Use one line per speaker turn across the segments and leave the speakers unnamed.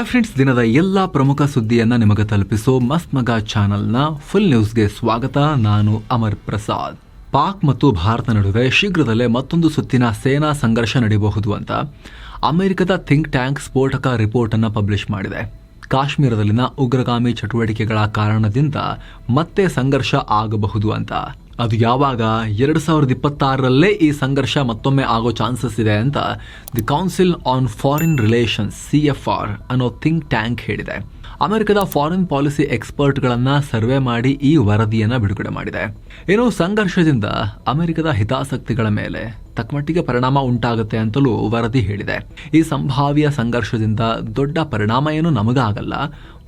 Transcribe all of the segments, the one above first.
Friends, ದಿನದ ಎಲ್ಲಾ ಪ್ರಮುಖ ಸುದ್ದಿಯನ್ನ ನಿಮಗೆ ತಲುಪಿಸೋ ಮಸ್ತ್ ಮಗ ಚಾನೆಲ್ನ ಫುಲ್ ನ್ಯೂಸ್ಗೆ ಸ್ವಾಗತ. ನಾನು ಅಮರ್ ಪ್ರಸಾದ್. ಪಾಕ್ ಮತ್ತು ಭಾರತ ನಡುವೆ ಶೀಘ್ರದಲ್ಲೇ ಮತ್ತೊಂದು ಸುತ್ತಿನ ಸೇನಾ ಸಂಘರ್ಷ ನಡೆಯಬಹುದು ಅಂತ ಅಮೆರಿಕದ ಥಿಂಕ್ ಟ್ಯಾಂಕ್ ಸ್ಫೋಟಕ ರಿಪೋರ್ಟ್ ಅನ್ನು ಪಬ್ಲಿಷ್ ಮಾಡಿದೆ. ಕಾಶ್ಮೀರದಲ್ಲಿನ ಉಗ್ರಗಾಮಿ ಚಟುವಟಿಕೆಗಳ ಕಾರಣದಿಂದ ಮತ್ತೆ ಸಂಘರ್ಷ ಆಗಬಹುದು ಅಂತ. ಅದು ಯಾವಾಗ? 2026ರಲ್ಲೇ ಈ ಸಂಘರ್ಷ ಮತ್ತೊಮ್ಮೆ ಆಗೋ ಚಾನ್ಸಸ್ ಇದೆ ಅಂತ the council on foreign relations CFR ಅನ್ನೋ ಥಿಂಕ್ ಟ್ಯಾಂಕ್ ಹೇಳಿದೆ. ಅಮೆರಿಕದ ಫಾರಿನ್ ಪಾಲಿಸಿ ಎಕ್ಸ್ಪರ್ಟ್ಗಳನ್ನ ಸರ್ವೆ ಮಾಡಿ ಈ ವರದಿಯನ್ನ ಬಿಡುಗಡೆ ಮಾಡಿದೆ. ಏನು ಸಂಘರ್ಷದಿಂದ ಅಮೆರಿಕದ ಹಿತಾಸಕ್ತಿಗಳ ಮೇಲೆ ತಕ್ಕಮಟ್ಟಿಗೆ ಪರಿಣಾಮ ಉಂಟಾಗುತ್ತೆ ಅಂತಲೂ ವರದಿ ಹೇಳಿದೆ. ಈ ಸಂಭಾವ್ಯ ಸಂಘರ್ಷದಿಂದ ದೊಡ್ಡ ಪರಿಣಾಮ ಏನು ನಮಗಾಗಲ್ಲ,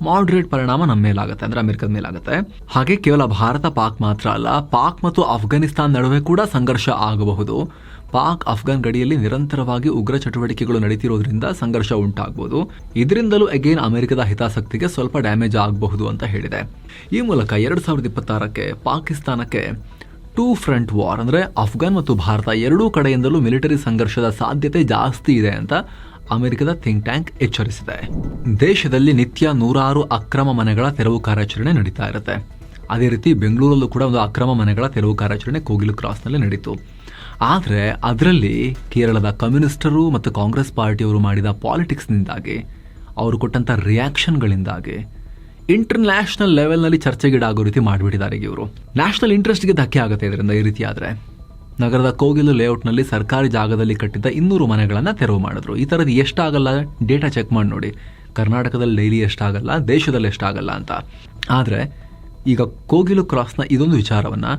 ಮಾಡ್ರೇಟ್ ಪರಿಣಾಮ ನಮ್ಮ ಮೇಲಾಗುತ್ತೆ, ಅಂದ್ರೆ ಅಮೆರಿಕದ ಮೇಲಾಗುತ್ತೆ. ಹಾಗೆ ಕೇವಲ ಭಾರತ ಪಾಕ್ ಮಾತ್ರ ಅಲ್ಲ, ಪಾಕ್ ಮತ್ತು ಅಫ್ಘಾನಿಸ್ತಾನ ನಡುವೆ ಕೂಡ ಸಂಘರ್ಷ ಆಗಬಹುದು. ಪಾಕ್ ಅಫ್ಘಾನ್ ಗಡಿಯಲ್ಲಿ ನಿರಂತರವಾಗಿ ಉಗ್ರ ಚಟುವಟಿಕೆಗಳು ನಡೀತಿರೋದ್ರಿಂದ ಸಂಘರ್ಷ ಉಂಟಾಗಬಹುದು. ಇದರಿಂದಲೂ ಅಗೇನ್ ಅಮೆರಿಕದ ಹಿತಾಸಕ್ತಿಗೆ ಸ್ವಲ್ಪ ಡ್ಯಾಮೇಜ್ ಆಗಬಹುದು ಅಂತ ಹೇಳಿದೆ. ಈ ಮೂಲಕ 2026ಕ್ಕೆ ಪಾಕಿಸ್ತಾನಕ್ಕೆ 2 ಫ್ರಂಟ್ ವಾರ್, ಅಂದ್ರೆ ಅಫ್ಘಾನ್ ಮತ್ತು ಭಾರತ ಎರಡೂ ಕಡೆಯಿಂದಲೂ ಮಿಲಿಟರಿ ಸಂಘರ್ಷದ ಸಾಧ್ಯತೆ ಜಾಸ್ತಿ ಇದೆ ಅಂತ ಅಮೆರಿಕದ ಥಿಂಕ್ ಟ್ಯಾಂಕ್ ಎಚ್ಚರಿಸಿದೆ. ದೇಶದಲ್ಲಿ ನಿತ್ಯ 100 ಅಕ್ರಮ ಮನೆಗಳ ತೆರವು ಕಾರ್ಯಾಚರಣೆ ನಡೀತಾ ಇರುತ್ತೆ. ಅದೇ ರೀತಿ ಬೆಂಗಳೂರಲ್ಲೂ ಕೂಡ ಒಂದು ಅಕ್ರಮ ಮನೆಗಳ ತೆರವು ಕಾರ್ಯಾಚರಣೆ ಕೋಗಿಲು ಕ್ರಾಸ್ನಲ್ಲಿ ನಡೀತು. ಆದರೆ ಅದರಲ್ಲಿ ಕೇರಳದ ಕಮ್ಯುನಿಸ್ಟರು ಮತ್ತು ಕಾಂಗ್ರೆಸ್ ಪಾರ್ಟಿಯವರು ಮಾಡಿದ ಪಾಲಿಟಿಕ್ಸ್ನಿಂದಾಗಿ, ಅವರು ಕೊಟ್ಟಂಥ ರಿಯಾಕ್ಷನ್ಗಳಿಂದಾಗಿ ಇಂಟರ್ನ್ಯಾಷನಲ್ ಲೆವೆಲ್ನಲ್ಲಿ ಚರ್ಚೆಗೀಡಾಗೋ ರೀತಿ ಮಾಡಿಬಿಟ್ಟಿದ್ದಾರೆ ಇವರು. ನ್ಯಾಷನಲ್ ಇಂಟ್ರೆಸ್ಟ್ಗೆ ಧಕ್ಕೆ ಆಗುತ್ತೆ ಇದರಿಂದ. ಈ ರೀತಿ ಆದರೆ ನಗರದ ಕೋಗಿಲು ಲೇಔಟ್ನಲ್ಲಿ ಸರ್ಕಾರಿ ಜಾಗದಲ್ಲಿ ಕಟ್ಟಿದ್ದ 200 ಮನೆಗಳನ್ನು ತೆರವು ಮಾಡಿದ್ರು. ಈ ಥರದ್ದು ಎಷ್ಟಾಗಲ್ಲ, ಡೇಟಾ ಚೆಕ್ ಮಾಡಿ ನೋಡಿ. ಕರ್ನಾಟಕದಲ್ಲಿ ಡೈಲಿ ಎಷ್ಟಾಗಲ್ಲ, ದೇಶದಲ್ಲಿ ಎಷ್ಟಾಗಲ್ಲ ಅಂತ. ಆದರೆ ಈಗ ಕೋಗಿಲು ಕ್ರಾಸ್ನ ಇದೊಂದು ವಿಚಾರವನ್ನು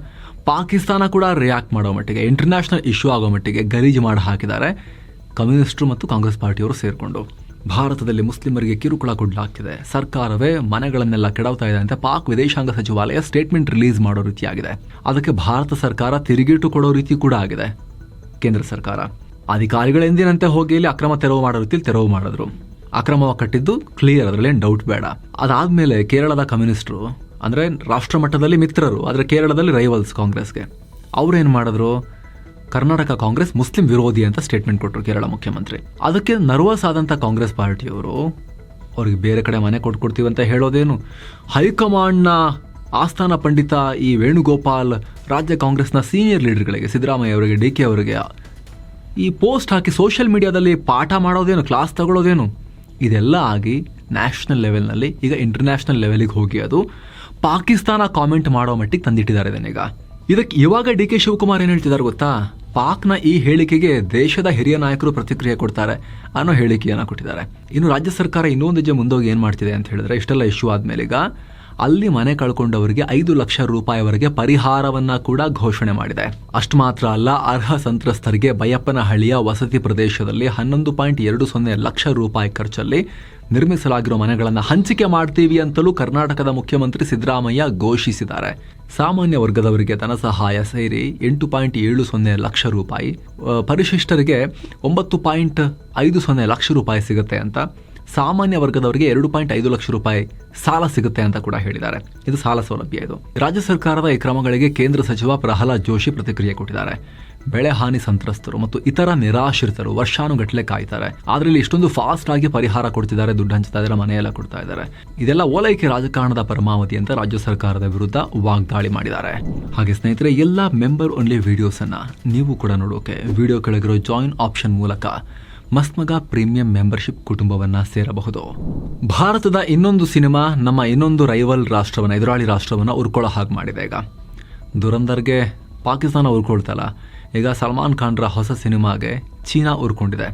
ಪಾಕಿಸ್ತಾನ ಕೂಡ ರಿಯಾಕ್ಟ್ ಮಾಡೋ ಮಟ್ಟಿಗೆ, ಇಂಟರ್ನ್ಯಾಷನಲ್ ಇಶ್ಯೂ ಆಗೋ ಮಟ್ಟಿಗೆ ಗಲೀಜು ಮಾಡಿ ಹಾಕಿದ್ದಾರೆ ಕಮ್ಯುನಿಸ್ಟರು ಮತ್ತು ಕಾಂಗ್ರೆಸ್ ಪಾರ್ಟಿಯವರು ಸೇರಿಕೊಂಡು. ಭಾರತದಲ್ಲಿ ಮುಸ್ಲಿಮರಿಗೆ ಕಿರುಕುಳ ಕೊಡಲಾಗ್ತಿದೆ, ಸರ್ಕಾರವೇ ಮನೆಗಳನ್ನೆಲ್ಲ ಕೆಡವ್ತಾ ಇದೆ ಅಂತ ಪಾಕ್ ವಿದೇಶಾಂಗ ಸಚಿವಾಲಯ ಸ್ಟೇಟ್ಮೆಂಟ್ ರಿಲೀಸ್ ಮಾಡೋ ರೀತಿಯಾಗಿದೆ. ಅದಕ್ಕೆ ಭಾರತ ಸರ್ಕಾರ ತಿರುಗೇಟು ಕೊಡೋ ರೀತಿ ಕೂಡ ಆಗಿದೆ. ಕೇಂದ್ರ ಸರ್ಕಾರ ಅಧಿಕಾರಿಗಳು ಎಂದಿನಂತೆ ಹೋಗಿ ಇಲ್ಲಿ ಅಕ್ರಮ ತೆರವು ಮಾಡೋ ರೀತಿಯಲ್ಲಿ ತೆರವು ಮಾಡಿದ್ರು. ಅಕ್ರಮವಾಗಿ ಕಟ್ಟಿದ್ದು ಕ್ಲಿಯರ್, ಅದರಲ್ಲಿ ಏನು ಡೌಟ್ ಬೇಡ. ಅದಾದ್ಮೇಲೆ ಕೇರಳದ ಕಮ್ಯುನಿಸ್ಟರು, ಅಂದರೆ ರಾಷ್ಟ್ರ ಮಟ್ಟದಲ್ಲಿ ಮಿತ್ರರು, ಆದರೆ ಕೇರಳದಲ್ಲಿ ರೈವಲ್ಸ್ ಕಾಂಗ್ರೆಸ್ಗೆ, ಅವ್ರೇನು ಮಾಡಿದ್ರು? ಕರ್ನಾಟಕ ಕಾಂಗ್ರೆಸ್ ಮುಸ್ಲಿಂ ವಿರೋಧಿ ಅಂತ ಸ್ಟೇಟ್ಮೆಂಟ್ ಕೊಟ್ಟರು ಕೇರಳ ಮುಖ್ಯಮಂತ್ರಿ. ಅದಕ್ಕೆ ನರ್ವಸ್ ಆದಂಥ ಕಾಂಗ್ರೆಸ್ ಪಾರ್ಟಿಯವರು ಅವ್ರಿಗೆ ಬೇರೆ ಕಡೆ ಮನೆ ಕೊಟ್ಕೊಡ್ತೀವಿ ಅಂತ ಹೇಳೋದೇನು? ಹೈಕಮಾಂಡ್ನ ಆಸ್ಥಾನ ಪಂಡಿತ ಈ ವೇಣುಗೋಪಾಲ್ ರಾಜ್ಯ ಕಾಂಗ್ರೆಸ್ನ ಸೀನಿಯರ್ ಲೀಡರ್ಗಳಿಗೆ, ಸಿದ್ದರಾಮಯ್ಯ ಅವರಿಗೆ, DK ಅವರಿಗೆ ಈ ಪೋಸ್ಟ್ ಹಾಕಿ ಸೋಷಿಯಲ್ ಮೀಡಿಯಾದಲ್ಲಿ ಪಾಠ ಮಾಡೋದೇನು, ಕ್ಲಾಸ್ ತಗೊಳ್ಳೋದೇನು? ಇದೆಲ್ಲ ಆಗಿ ನ್ಯಾಷನಲ್ ಲೆವೆಲ್ನಲ್ಲಿ ಈಗ ಇಂಟರ್ನ್ಯಾಷನಲ್ ಲೆವೆಲಿಗೆ ಹೋಗಿ ಅದು ಪಾಕಿಸ್ತಾನ ಕಾಮೆಂಟ್ ಮಾಡೋ ಮಟ್ಟಿಗೆ ತಂದಿಟ್ಟಿದ್ದಾರೆ ಇದನ್ನೀಗ. ಇದಕ್ಕೆ ಇವಾಗ DK ಶಿವಕುಮಾರ್ ಏನು ಹೇಳ್ತಿದ್ದಾರೆ ಗೊತ್ತಾ? ಪಾಕ್ನ ಈ ಹೇಳಿಕೆಗೆ ದೇಶದ ಹಿರಿಯ ನಾಯಕರು ಪ್ರತಿಕ್ರಿಯೆ ಕೊಡ್ತಾರೆ ಅನ್ನೋ ಹೇಳಿಕೆಯನ್ನು ಕೊಟ್ಟಿದ್ದಾರೆ. ಇನ್ನು ರಾಜ್ಯ ಸರ್ಕಾರ ಇನ್ನೊಂದು ಹೆಜ್ಜೆ ಮುಂದೋಗಿ ಏನು ಮಾಡ್ತಿದೆ ಅಂತ ಹೇಳಿದ್ರೆ, ಇಷ್ಟೆಲ್ಲ ಇಶ್ಯೂ ಆದ್ಮೇಲೆ ಈಗ ಅಲ್ಲಿ ಮನೆ ಕಳ್ಕೊಂಡವರಿಗೆ 5 ಲಕ್ಷ ರೂಪಾಯಿವರೆಗೆ ಪರಿಹಾರವನ್ನ ಕೂಡ ಘೋಷಣೆ ಮಾಡಿದೆ. ಅಷ್ಟು ಮಾತ್ರ ಅಲ್ಲ, ಅರ್ಹ ಸಂತ್ರಸ್ತರಿಗೆ ಬೈಯಪ್ಪನಹಳ್ಳಿಯ ವಸತಿ ಪ್ರದೇಶದಲ್ಲಿ 11.20 ಲಕ್ಷ ರೂಪಾಯಿ ಖರ್ಚಲ್ಲಿ ನಿರ್ಮಿಸಲಾಗಿರೋ ಮನೆಗಳನ್ನು ಹಂಚಿಕೆ ಮಾಡ್ತೀವಿ ಅಂತಲೂ ಕರ್ನಾಟಕದ ಮುಖ್ಯಮಂತ್ರಿ ಸಿದ್ದರಾಮಯ್ಯ ಘೋಷಿಸಿದ್ದಾರೆ. ಸಾಮಾನ್ಯ ವರ್ಗದವರಿಗೆ ಧನ ಸಹಾಯ ಸೇರಿ 8.70 ಲಕ್ಷ ರೂಪಾಯಿ, ಪರಿಶಿಷ್ಟರಿಗೆ 9.50 ಲಕ್ಷ ರೂಪಾಯಿ ಸಿಗುತ್ತೆ ಅಂತ, ಸಾಮಾನ್ಯ ವರ್ಗದವರಿಗೆ 2.5 ಲಕ್ಷ ರೂಪಾಯಿ ಸಾಲ ಸಿಗುತ್ತೆ ಅಂತ ಕೂಡ ಹೇಳಿದ್ದಾರೆ. ಇದು ಸಾಲ ಸೌಲಭ್ಯ. ಇದು ರಾಜ್ಯ ಸರ್ಕಾರದ ಈ ಕ್ರಮಗಳಿಗೆ ಕೇಂದ್ರ ಸಚಿವ ಪ್ರಹ್ಲಾದ್ ಜೋಶಿ ಪ್ರತಿಕ್ರಿಯೆ ಕೊಟ್ಟಿದ್ದಾರೆ. ಬೆಳೆ ಹಾನಿ ಸಂತ್ರಸ್ತರು ಮತ್ತು ಇತರ ನಿರಾಶ್ರಿತರು ವರ್ಷಾನುಗಟ್ಟಲೆ ಕಾಯ್ತಾರೆ, ಆದ್ರೆ ಇಲ್ಲಿ ಇಷ್ಟೊಂದು ಫಾಸ್ಟ್ ಆಗಿ ಪರಿಹಾರ ಕೊಡ್ತಿದ್ದಾರೆ, ದುಡ್ಡು ಹಂಚ್ತಾ ಇದ್ದಾರೆ, ಮನೆಯೆಲ್ಲ ಕೊಡ್ತಾ ಇದ್ದಾರೆ. ಇದೆಲ್ಲ ಓಲೈಕೆ ರಾಜಕಾರಣದ ಪರಮಾವಧಿ ಅಂತ ರಾಜ್ಯ ಸರ್ಕಾರದ ವಿರುದ್ಧ ವಾಗ್ದಾಳಿ ಮಾಡಿದ್ದಾರೆ. ಹಾಗೆ ಸ್ನೇಹಿತರೆ, ಎಲ್ಲ ಮೆಂಬರ್ ಓನ್ಲಿ ವಿಡಿಯೋಸ್ ಅನ್ನ ನೀವು ಕೂಡ ನೋಡೋಕೆ ವಿಡಿಯೋ ಕೆಳಗಿರೋ ಜಾಯಿನ್ ಆಪ್ಷನ್ ಮೂಲಕ ಮಸ್ತ್ ಮಗ ಪ್ರೀಮಿಯಂ ಮೆಂಬರ್ಶಿಪ್ ಕುಟುಂಬವನ್ನ ಸೇರಬಹುದು. ಭಾರತದ ಇನ್ನೊಂದು ಸಿನಿಮಾ ನಮ್ಮ ಇನ್ನೊಂದು ರೈವಲ್ ರಾಷ್ಟ್ರವನ್ನ, ಎದುರಾಳಿ ರಾಷ್ಟ್ರವನ್ನ ಉರ್ಕೊಳ್ಳೋ ಹಾಗೆ ಮಾಡಿದೆ. ಈಗ ದುರಂದರ್ಗೆ ಪಾಕಿಸ್ತಾನ ಉರ್ಕೊಳ್ತಲ್ಲ, ಈಗ ಸಲ್ಮಾನ್ ಖಾನ್ರ ಹೊಸ ಸಿನಿಮಾಗೆ ಚೀನಾ ಉರ್ಕೊಂಡಿದೆ.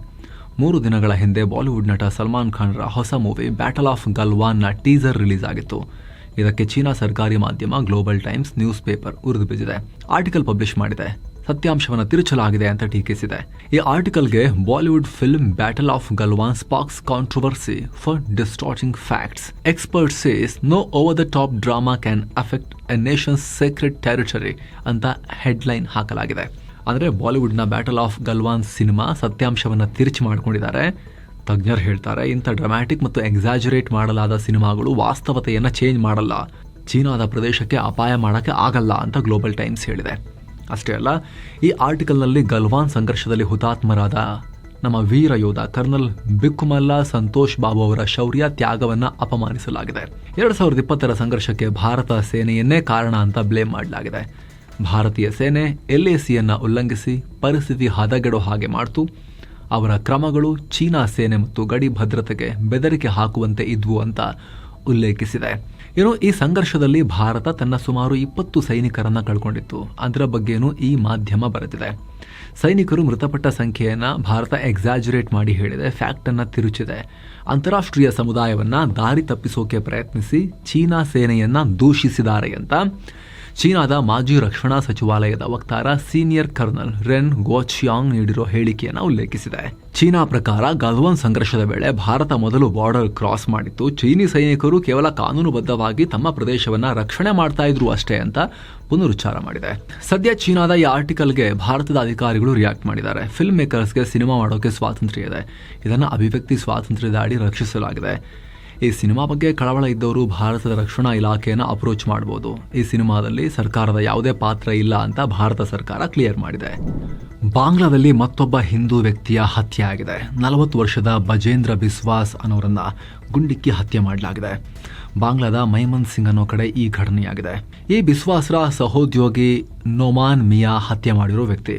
3 ದಿನಗಳ ಹಿಂದೆ ಬಾಲಿವುಡ್ ನಟ ಸಲ್ಮಾನ್ ಖಾನ್ರ ಹೊಸ ಮೂವಿ ಬ್ಯಾಟಲ್ ಆಫ್ ಗಲ್ವಾನ್ನ ಟೀಸರ್ ರಿಲೀಸ್ ಆಗಿತ್ತು. ಇದಕ್ಕೆ ಚೀನಾ ಸರ್ಕಾರಿ ಮಾಧ್ಯಮ ಗ್ಲೋಬಲ್ ಟೈಮ್ಸ್ ನ್ಯೂಸ್ ಪೇಪರ್ ಉರಿದು ಬಿದ್ದಿದೆ. ಆರ್ಟಿಕಲ್ ಪಬ್ಲಿಷ್ ಮಾಡಿದೆ. ಸತ್ಯಾಂಶವನ್ನು ತಿರುಚಲಾಗಿದೆ ಅಂತ ಟೀಕಿಸಿದೆ. ಈ ಆರ್ಟಿಕಲ್ಗೆ Bollywood film battle of Galwan sparks controversy for distorting facts. Expert says no over the top drama can affect a nation's secret territory ಅಂತ ಹೆಡ್ಲೈನ್ ಹಾಕಲಾಗಿದೆ. ಅಂದರೆ ಬಾಲಿವುಡ್ನ ಬ್ಯಾಟಲ್ ಆಫ್ ಗಲ್ವಾನ್ ಸಿನಿಮಾ ಸತ್ಯಾಂಶವನ್ನು ತಿರುಚಿ ಮಾಡಿಕೊಂಡಿದ್ದಾರೆ. ತಜ್ಞರು ಹೇಳ್ತಾರೆ, ಇಂಥ ಡ್ರಾಮ್ಯಾಟಿಕ್ ಮತ್ತು ಎಕ್ಸಾಜರೇಟ್ ಮಾಡಲಾದ ಸಿನಿಮಾಗಳು ವಾಸ್ತವತೆಯನ್ನು ಚೇಂಜ್ ಮಾಡಲ್ಲ, ಚೀನಾದ ಪ್ರದೇಶಕ್ಕೆ ಅಪಾಯ ಮಾಡೋಕ್ಕೆ ಆಗಲ್ಲ ಅಂತ ಗ್ಲೋಬಲ್ ಟೈಮ್ಸ್ ಹೇಳಿದೆ. ಅಷ್ಟೇ ಅಲ್ಲ, ಈ ಆರ್ಟಿಕಲ್ನಲ್ಲಿ ಗಲ್ವಾನ್ ಸಂಘರ್ಷದಲ್ಲಿ ಹುತಾತ್ಮರಾದ ನಮ್ಮ ವೀರ ಯೋಧ ಕರ್ನಲ್ ಬಿಕ್ಕುಮಲ್ಲ ಸಂತೋಷ್ ಬಾಬು ಅವರ ಶೌರ್ಯ ತ್ಯಾಗವನ್ನ ಅಪಮಾನಿಸಲಾಗಿದೆ. 2020 ಸಂಘರ್ಷಕ್ಕೆ ಭಾರತ ಸೇನೆಯನ್ನೇ ಕಾರಣ ಅಂತ ಬ್ಲೇಮ್ ಮಾಡಲಾಗಿದೆ. ಭಾರತೀಯ ಸೇನೆ LACಯನ್ನ ಉಲ್ಲಂಘಿಸಿ ಪರಿಸ್ಥಿತಿ ಹದಗೆಡೋ ಹಾಗೆ ಮಾಡ್ತು. ಅವರ ಕ್ರಮಗಳು ಚೀನಾ ಸೇನೆ ಮತ್ತು ಗಡಿ ಭದ್ರತೆಗೆ ಬೆದರಿಕೆ ಹಾಕುವಂತೆ ಇದ್ವು ಅಂತ ಉಲ್ಲೇಖಿಸಿದೆ. ಈ ಸಂಘರ್ಷದಲ್ಲಿ ಭಾರತ ತನ್ನ ಸುಮಾರು 20 ಸೈನಿಕರನ್ನ ಕಳ್ಕೊಂಡಿತ್ತು. ಅದರ ಬಗ್ಗೆನೂ ಈ ಮಾಧ್ಯಮ ಬರೆದಿದೆ. ಸೈನಿಕರು ಮೃತಪಟ್ಟ ಸಂಖ್ಯೆಯನ್ನ ಭಾರತ ಎಕ್ಸಾಜುರೇಟ್ ಮಾಡಿ ಹೇಳಿದೆ, ಫ್ಯಾಕ್ಟ್ ಅನ್ನ ತಿರುಚಿದೆ. ಅಂತಾರಾಷ್ಟ್ರೀಯ ಸಮುದಾಯವನ್ನ ದಾರಿ ತಪ್ಪಿಸೋಕೆ ಪ್ರಯತ್ನಿಸಿ ಚೀನಾ ಸೇನೆಯನ್ನ ದೂಷಿಸಿದ್ದಾರೆ ಅಂತ ಚೀನಾದ ಮಾಜಿ ರಕ್ಷಣಾ ಸಚಿವಾಲಯದ ವಕ್ತಾರ ಸೀನಿಯರ್ ಕರ್ನಲ್ ರೆನ್ ಗೋಚಿಯಾಂಗ್ ನೀಡಿರೋ ಹೇಳಿಕೆಯನ್ನು ಉಲ್ಲೇಖಿಸಿದೆ. ಚೀನಾ ಪ್ರಕಾರ ಗಲ್ವಾನ್ ಸಂಘರ್ಷದ ವೇಳೆ ಭಾರತ ಮೊದಲು ಬಾರ್ಡರ್ ಕ್ರಾಸ್ ಮಾಡಿತ್ತು. ಚೀನಿ ಸೈನಿಕರು ಕೇವಲ ಕಾನೂನುಬದ್ಧವಾಗಿ ತಮ್ಮ ಪ್ರದೇಶವನ್ನ ರಕ್ಷಣೆ ಮಾಡ್ತಾ ಇದ್ರು ಅಷ್ಟೇ ಅಂತ ಪುನರುಚ್ಚಾರ ಮಾಡಿದೆ. ಸದ್ಯ ಚೀನಾದ ಈ ಆರ್ಟಿಕಲ್ಗೆ ಭಾರತದ ಅಧಿಕಾರಿಗಳು ರಿಯಾಕ್ಟ್ ಮಾಡಿದ್ದಾರೆ. ಫಿಲ್ಮ್ ಮೇಕರ್ಸ್ಗೆ ಸಿನಿಮಾ ಮಾಡೋಕೆ ಸ್ವಾತಂತ್ರ್ಯ ಇದೆ, ಇದನ್ನು ಅಭಿವ್ಯಕ್ತಿ ಸ್ವಾತಂತ್ರ್ಯದ ಅಡಿ ರಕ್ಷಿಸಲಾಗಿದೆ. ಈ ಸಿನಿಮಾ ಬಗ್ಗೆ ಕಳವಳ ಇದ್ದವರು ಭಾರತದ ರಕ್ಷಣಾ ಇಲಾಖೆಯನ್ನು ಅಪ್ರೋಚ್ ಮಾಡಬಹುದು. ಈ ಸಿನಿಮಾದಲ್ಲಿ ಸರ್ಕಾರದ ಯಾವುದೇ ಪಾತ್ರ ಇಲ್ಲ ಅಂತ ಭಾರತ ಸರ್ಕಾರ ಕ್ಲಿಯರ್ ಮಾಡಿದೆ. ಬಾಂಗ್ಲಾದಲ್ಲಿ ಮತ್ತೊಬ್ಬ ಹಿಂದೂ ವ್ಯಕ್ತಿಯ ಹತ್ಯೆ ಆಗಿದೆ. 40 ವರ್ಷದ ಬಜೇಂದ್ರ ಬಿಸ್ವಾಸ್ ಅನ್ನೋರನ್ನ ಗುಂಡಿಕ್ಕಿ ಹತ್ಯೆ ಮಾಡಲಾಗಿದೆ. ಬಾಂಗ್ಲಾದ ಮೈಮನ್ ಸಿಂಗ್ ಅನ್ನೋ ಕಡೆ ಈ ಘಟನೆಯಾಗಿದೆ. ಈ ಬಿಸ್ವಾಸ್ರ ಸಹೋದ್ಯೋಗಿ ನೊಮಾನ್ ಮಿಯಾ ಹತ್ಯೆ ಮಾಡಿರೋ ವ್ಯಕ್ತಿ.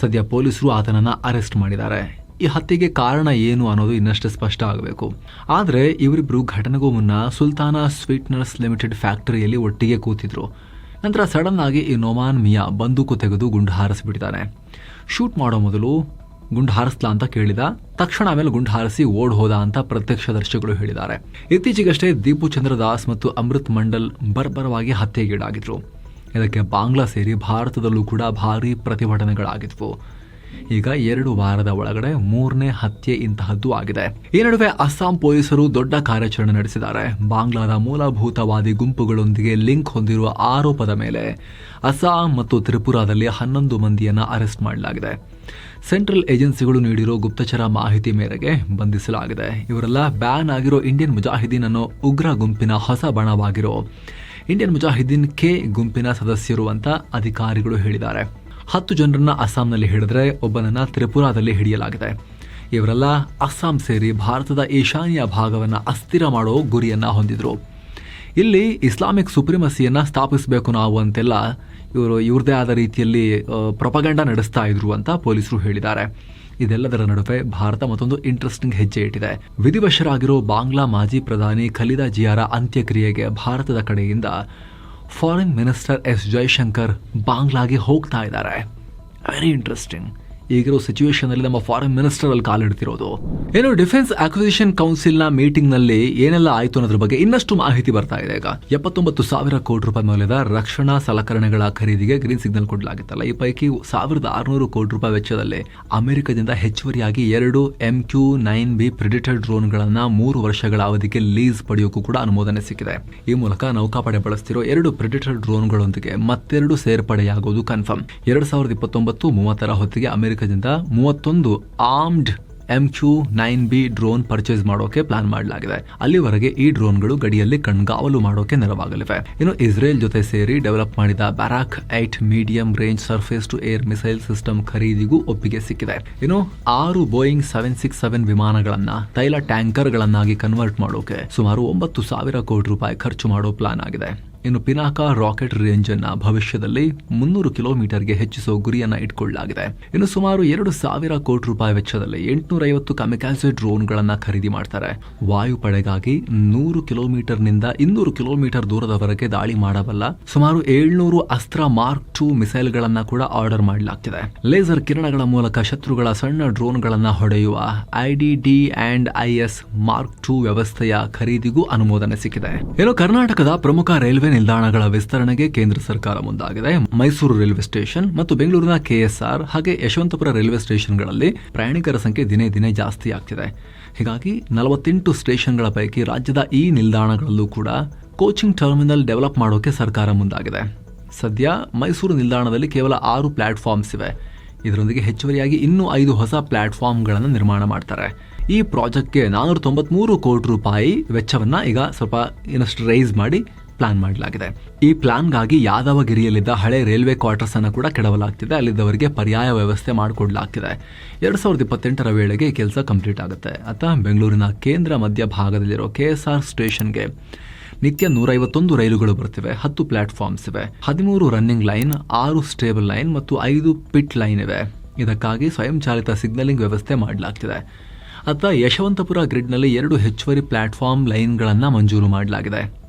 ಸದ್ಯ ಪೊಲೀಸರು ಆತನನ್ನ ಅರೆಸ್ಟ್ ಮಾಡಿದ್ದಾರೆ. ಈ ಹತ್ಯೆಗೆ ಕಾರಣ ಏನು ಅನ್ನೋದು ಇನ್ನಷ್ಟು ಸ್ಪಷ್ಟ ಆಗಬೇಕು. ಆದರೆ ಇವರಿಬ್ರು ಘಟನೆಗೂ ಮುನ್ನ ಸುಲ್ತಾನ ಸ್ವೀಟ್ನರ್ಸ್ ಲಿಮಿಟೆಡ್ ಫ್ಯಾಕ್ಟರಿಯಲ್ಲಿ ಒಟ್ಟಿಗೆ ಕೂತಿದ್ರು. ನಂತರ ಸಡನ್ ಆಗಿ ಈ ನೊಮಾನ್ ಮಿಯಾ ಬಂದೂಕು ತೆಗೆದು ಗುಂಡು ಹಾರಿಸಿಬಿಟ್ಟಿದ್ದಾನೆ. ಶೂಟ್ ಮಾಡೋ ಮೊದಲು ಗುಂಡು ಹಾರಿಸ್ಲಾ ಅಂತ ಕೇಳಿದ ತಕ್ಷಣ ಆಮೇಲೆ ಗುಂಡು ಹಾರಿಸಿ ಓಡ್ ಹೋದ ಅಂತ ಪ್ರತ್ಯಕ್ಷದರ್ಶಿಗಳು ಹೇಳಿದ್ದಾರೆ. ಇತ್ತೀಚೆಗಷ್ಟೇ ದೀಪು ಚಂದ್ರ ದಾಸ್ ಮತ್ತು ಅಮೃತ್ ಮಂಡಲ್ ಬರ್ಬರವಾಗಿ ಹತ್ಯೆಗೀಡಾಗಿದ್ರು. ಇದಕ್ಕೆ ಬಾಂಗ್ಲಾ ಸೇರಿ ಭಾರತದಲ್ಲೂ ಕೂಡ ಭಾರೀ ಪ್ರತಿಭಟನೆಗಳಾಗಿದ್ವು. ಈಗ 2 ವಾರದ ಒಳಗಡೆ 3ನೇ ಹತ್ಯೆ ಇಂತಹದ್ದು ಆಗಿದೆ. ಈ ನಡುವೆ ಅಸ್ಸಾಂ ಪೊಲೀಸರು ದೊಡ್ಡ ಕಾರ್ಯಾಚರಣೆ ನಡೆಸಿದ್ದಾರೆ. ಬಾಂಗ್ಲಾದ ಮೂಲಭೂತವಾದಿ ಗುಂಪುಗಳೊಂದಿಗೆ ಲಿಂಕ್ ಹೊಂದಿರುವ ಆರೋಪದ ಮೇಲೆ ಅಸ್ಸಾಂ ಮತ್ತು ತ್ರಿಪುರಾದಲ್ಲಿ 11 ಮಂದಿಯನ್ನ ಅರೆಸ್ಟ್ ಮಾಡಲಾಗಿದೆ. ಸೆಂಟ್ರಲ್ ಏಜೆನ್ಸಿಗಳು ನೀಡಿರೋ ಗುಪ್ತಚರ ಮಾಹಿತಿ ಮೇರೆಗೆ ಬಂಧಿಸಲಾಗಿದೆ. ಇವರೆಲ್ಲ ಬ್ಯಾನ್ ಆಗಿರೋ ಇಂಡಿಯನ್ ಮುಜಾಹಿದೀನ್ ಅನ್ನೋ ಉಗ್ರ ಗುಂಪಿನ ಹೊಸ ಬಣವಾಗಿರೋ ಇಂಡಿಯನ್ ಮುಜಾಹಿದೀನ್ ಕೆ ಗುಂಪಿನ ಸದಸ್ಯರು ಅಂತ ಅಧಿಕಾರಿಗಳು ಹೇಳಿದ್ದಾರೆ. 10 ಜನರನ್ನ ಅಸ್ಸಾಂನಲ್ಲಿ ಹಿಡಿದ್ರೆ ಒಬ್ಬನನ್ನ ತ್ರಿಪುರಾದಲ್ಲಿ ಹಿಡಿಯಲಾಗಿದೆ. ಇವರೆಲ್ಲ ಅಸ್ಸಾಂ ಸೇರಿ ಭಾರತದ ಈಶಾನ್ಯ ಭಾಗವನ್ನ ಅಸ್ಥಿರ ಮಾಡೋ ಗುರಿಯನ್ನ ಹೊಂದಿದ್ರು. ಇಲ್ಲಿ ಇಸ್ಲಾಮಿಕ್ ಸುಪ್ರಿಮಸಿಯನ್ನ ಸ್ಥಾಪಿಸಬೇಕು ನಾವು ಅಂತೆಲ್ಲ ಇವ್ರದೇ ಆದ ರೀತಿಯಲ್ಲಿ ಪ್ರೊಪಗಂಡಾ ನಡೆಸ್ತಾ ಇದ್ರು ಅಂತ ಪೊಲೀಸರು ಹೇಳಿದ್ದಾರೆ. ಇದೆಲ್ಲದರ ನಡುವೆ ಭಾರತ ಮತ್ತೊಂದು ಇಂಟ್ರೆಸ್ಟಿಂಗ್ ಹೆಜ್ಜೆ ಇಟ್ಟಿದೆ. ವಿಧಿವಶರಾಗಿರೋ ಬಾಂಗ್ಲಾ ಮಾಜಿ ಪ್ರಧಾನಿ ಖಲೀದಾ ಜಿಯಾರ ಅಂತ್ಯಕ್ರಿಯೆಗೆ ಭಾರತದ ಕಡೆಯಿಂದ ಫಾರಿನ್ ಮಿನಿಸ್ಟರ್ ಎಸ್ ಜೈಶಂಕರ್ ಬಾಂಗ್ಲಾಗೆ ಹೋಗ್ತಾ ಇದ್ದಾರೆ. Very interesting. ಈಗಿರೋ ಸಿಚುವೇಶನ್ ಅಲ್ಲಿ ನಮ್ಮ ಫಾರಿನ್ ಮಿನಿಸ್ಟರ್ ಅಲ್ಲಿ ಕಾಲಿಡ್ತಿರೋದು. ಡಿಫೆನ್ಸ್ ಅಕ್ವಿಸಿಷನ್ ಕೌನ್ಸಿಲ್ ನ ಮೀಟಿಂಗ್ ನಲ್ಲಿ ಏನೆಲ್ಲ ಆಯ್ತು ಅನ್ನೋದ್ರ ಬಗ್ಗೆ ಇನ್ನಷ್ಟು ಮಾಹಿತಿ ಬರ್ತಾ ಇದೆ. ಈಗ 79,000 ಕೋಟಿ ರೂಪಾಯಿ ಮೌಲ್ಯದ ರಕ್ಷಣಾ ಸಲಕರಣೆಗಳ ಖರೀದಿಗೆ ಗ್ರೀನ್ ಸಿಗ್ನಲ್ ಕೊಡಲಾಗಿತ್ತಲ್ಲ. ಈ ಪೈಕಿ 1,600 ಕೋಟಿ ರೂಪಾಯಿ ವೆಚ್ಚದಲ್ಲಿ ಅಮೆರಿಕದಿಂದ ಹೆಚ್ಚುವರಿಯಾಗಿ 2 MQ-9B ಪ್ರೆಡಿಟರ್ ಡ್ರೋನ್ಗಳನ್ನ 3 ವರ್ಷಗಳ ಅವಧಿಗೆ ಲೀಸ್ ಪಡೆಯೋಕ್ಕೂ ಕೂಡ ಅನುಮೋದನೆ ಸಿಕ್ಕಿದೆ. ಈ ಮೂಲಕ ನೌಕಾಪಡೆ ಬಳಸ್ತಿರೋ 2 ಪ್ರೆಡಿಟರ್ ಡ್ರೋನ್ಗಳೊಂದಿಗೆ ಮತ್ತೆರಡು ಸೇರ್ಪಡೆಯಾಗೋದು ಕನ್ಫರ್ಮ್. 2029-30 ಹೊತ್ತಿಗೆ ಅಮೆರಿಕದಿಂದ 31 ಆರ್ಮ್ಡ್ MQ-9B ಡ್ರೋನ್ ಪರ್ಚೇಸ್ ಮಾಡೋಕೆ ಪ್ಲಾನ್ ಮಾಡಲಾಗಿದೆ. ಅಲ್ಲಿವರೆಗೆ ಈ ಡ್ರೋನ್ಗಳು ಗಡಿಯಲ್ಲಿ ಕಣ್ಗಾವಲು ಮಾಡೋಕೆ ನೆರವಾಗಲಿವೆ. ಇಸ್ರೇಲ್ ಜೊತೆ ಸೇರಿ ಡೆವಲಪ್ ಮಾಡಿದ Barak 8 medium range surface to air missile system ಖರೀದಿಗೂ ಒಪ್ಪಿಗೆ ಸಿಕ್ಕಿದೆ. 6 ಬೋಯಿಂಗ್ 767 ವಿಮಾನಗಳನ್ನ ತೈಲ ಟ್ಯಾಂಕರ್ಗಳನ್ನಾಗಿ ಕನ್ವರ್ಟ್ ಮಾಡೋಕೆ ಸುಮಾರು 9,000 ಕೋಟಿ ರೂಪಾಯಿ ಖರ್ಚು ಮಾಡೋ ಪ್ಲಾನ್ ಆಗಿದೆ. ಪಿನಾಕಾ ರಾಕೆಟ್ ರೇಂಜ್ ಅನ್ನ ಭವಿಷ್ಯದಲ್ಲಿ 300 ಕಿಲೋಮೀಟರ್ಗೆ ಹೆಚ್ಚಿಸುವ ಗುರಿಯನ್ನ ಇಟ್ಕೊಳ್ಳಲಾಗಿದೆ. ಸುಮಾರು 2,000 ಕೋಟಿ ರೂಪಾಯಿ ವೆಚ್ಚದಲ್ಲಿ 850 ಕಮಿಕಾಜೆ ಡ್ರೋನ್ಗಳನ್ನ ಖರೀದಿ ಮಾಡ್ತಾರೆ. ವಾಯುಪಡೆಗಾಗಿ 100 ಕಿಲೋಮೀಟರ್ನಿಂದ 200 ಕಿಲೋಮೀಟರ್ ದೂರದವರೆಗೆ ದಾಳಿ ಮಾಡಬಲ್ಲ ಸುಮಾರು 700 ಅಸ್ತ್ರ ಮಾರ್ಕ್ 2 ಮಿಸೈಲ್ಗಳನ್ನ ಕೂಡ ಆರ್ಡರ್ ಮಾಡಲಾಗ್ತಿದೆ. ಲೇಸರ್ ಕಿರಣಗಳ ಮೂಲಕ ಶತ್ರುಗಳ ಸಣ್ಣ ಡ್ರೋನ್ಗಳನ್ನ ಹೊಡೆಯುವ IDD&IS ಮಾರ್ಕ್ 2 ವ್ಯವಸ್ಥೆಯ ಖರೀದಿಗೂ ಅನುಮೋದನೆ ಸಿಕ್ಕಿದೆ. ಕರ್ನಾಟಕದ ಪ್ರಮುಖ ರೈಲ್ವೆ ನಿಲ್ದಾಣಗಳ ವಿಸ್ತರಣೆಗೆ ಕೇಂದ್ರ ಸರ್ಕಾರ ಮುಂದಾಗಿದೆ. ಮೈಸೂರು ರೈಲ್ವೆ ಸ್ಟೇಷನ್ ಮತ್ತು ಬೆಂಗಳೂರಿನ KSR ಹಾಗೆ ಯಶವಂತಪುರ ರೈಲ್ವೆ ಸ್ಟೇಷನ್ಗಳಲ್ಲಿ ಪ್ರಯಾಣಿಕರ ಸಂಖ್ಯೆ ದಿನೇ ದಿನೇ ಜಾಸ್ತಿ ಆಗ್ತಿದೆ. ಹೀಗಾಗಿ 48 ಸ್ಟೇಷನ್ಗಳ ಪೈಕಿ ರಾಜ್ಯದ ಈ ನಿಲ್ದಾಣಗಳಲ್ಲೂ ಕೂಡ ಕೋಚಿಂಗ್ ಟರ್ಮಿನಲ್ ಡೆವಲಪ್ ಮಾಡೋಕೆ ಸರ್ಕಾರ ಮುಂದಾಗಿದೆ. ಸದ್ಯ ಮೈಸೂರು ನಿಲ್ದಾಣದಲ್ಲಿ ಕೇವಲ 6 ಪ್ಲಾಟ್ಫಾರ್ಮ್ಸ್ ಇವೆ. ಇದರೊಂದಿಗೆ ಹೆಚ್ಚುವರಿಯಾಗಿ ಇನ್ನೂ 5 ಹೊಸ ಪ್ಲಾಟ್ಫಾರ್ಮ್ಗಳನ್ನು ನಿರ್ಮಾಣ ಮಾಡ್ತಾರೆ. ಈ ಪ್ರಾಜೆಕ್ಟ್ಗೆ 493 ಕೋಟಿ ರೂಪಾಯಿ ವೆಚ್ಚವನ್ನ ಈಗ ಸ್ವಲ್ಪ ಇನ್ನಷ್ಟು ರೈಸ್ ಮಾಡಿ ಪ್ಲಾನ್ ಮಾಡಲಾಗಿದೆ. ಈ ಪ್ಲಾನ್ಗಾಗಿ ಯಾದವಗಿರಿಯಲ್ಲಿದ್ದ ಹಳೆ ರೈಲ್ವೆ ಕ್ವಾರ್ಟರ್ಸ್ ಅನ್ನು ಕೂಡ ಕೆಡವಲಾಗ್ತಿದೆ. ಅಲ್ಲಿದ್ದವರಿಗೆ ಪರ್ಯಾಯ ವ್ಯವಸ್ಥೆ ಮಾಡಿಕೊಡ್ಲಾಗ್ತಿದೆ. 2028ರ ವೇಳೆಗೆ ಈ ಕೆಲಸ ಕಂಪ್ಲೀಟ್ ಆಗುತ್ತೆ. ಬೆಂಗಳೂರಿನ ಕೇಂದ್ರ ಮಧ್ಯ ಭಾಗದಲ್ಲಿರೋ KSR ಸ್ಟೇಷನ್ಗೆ ನಿತ್ಯ 151 ರೈಲುಗಳು ಬರ್ತಿವೆ. 10 ಪ್ಲಾಟ್ಫಾರ್ಮ್ಸ್ ಇವೆ, 13 ರನ್ನಿಂಗ್ ಲೈನ್, 6 ಸ್ಟೇಬಲ್ ಲೈನ್ ಮತ್ತು 5 ಪಿಟ್ ಲೈನ್ ಇವೆ. ಇದಕ್ಕಾಗಿ ಸ್ವಯಂಚಾಲಿತ ಸಿಗ್ನಲಿಂಗ್ ವ್ಯವಸ್ಥೆ ಮಾಡಲಾಗ್ತಿದೆ. ಯಶವಂತಪುರ ಗ್ರಿಡ್ನಲ್ಲಿ 2 ಹೆಚ್ಚುವರಿ ಪ್ಲಾಟ್ಫಾರ್ಮ್ ಲೈನ್ಗಳನ್ನು ಮಂಜೂರು ಮಾಡಲಾಗಿದೆ.